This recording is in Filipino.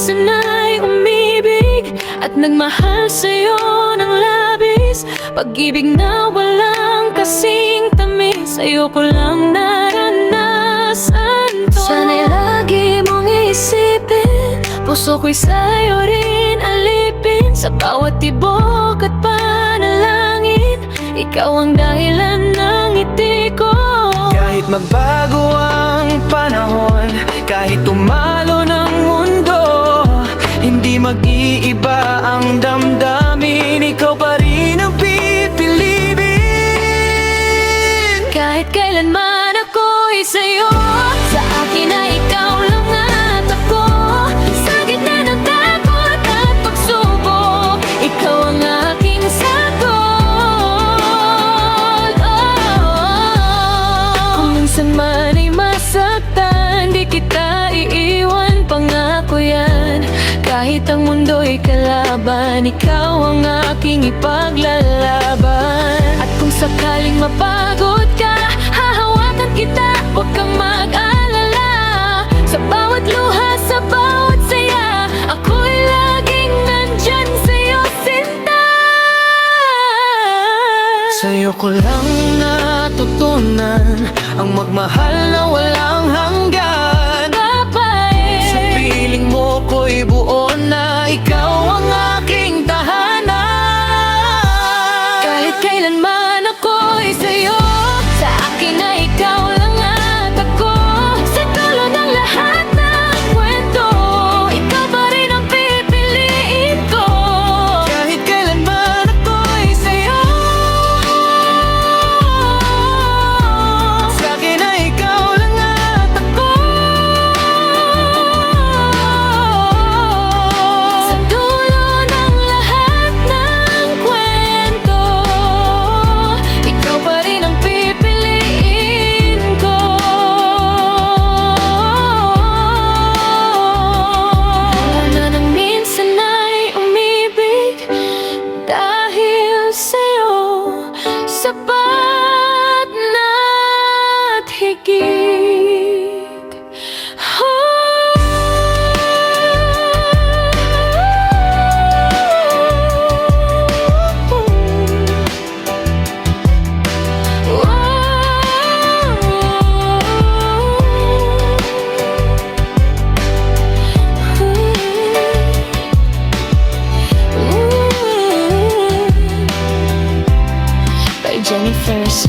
sana'y umibig at nagmahal sa'yo ng labis. Pag-ibig na walang kasing tamis, sa'yo ko lang naranasan to. Sana'y lagi mong isipin, puso ko'y sa'yo rin alipin. Sa bawat tibok at panalangin, ikaw ang dahilan ng ngiti ko. Kahit magbago ang panahon, kahit tumalo ng mundo, hindi mag-iiba ang damdamin, ikaw pa rin ang pipiliin. Kahit kailanman ako'y sa'yo, sa akin ay ikaw lang at ako. Sa gitna ng takot at pagsubok, ikaw ang aking sagot. Kung minsan man ay masaktan, di kita iiwan, pangako yan. Kahit ang mundo'y kalaban, ikaw ang aking ipaglalaban. At kung sakaling mapagod ka, hahawakan kita, huwag kang mag-alala. Sa bawat luha, sa bawat saya, ako'y laging nandyan sa'yo, sinta. Sa'yo ko lang natutunan ang magmahal na walang hanggan. Sa piling mo ko'y buo na, ikaw ang aking tahanan. Kahit kailanman ako'y sa'yo, sa akin na ikaw lang at ako. Sa dulo ng lahat ng kwento, ikaw pa rin ang pipiliin ko. Kahit kailanman ako'y sa'yo, sa akin na ikaw lang at ako. Sa dulo ng lahat ng kwento, ikaw pa rin ang pipiliin ko. Wala na nang minsan ay umibig dahil sa'yo, sapat na't higit. By Jennifer's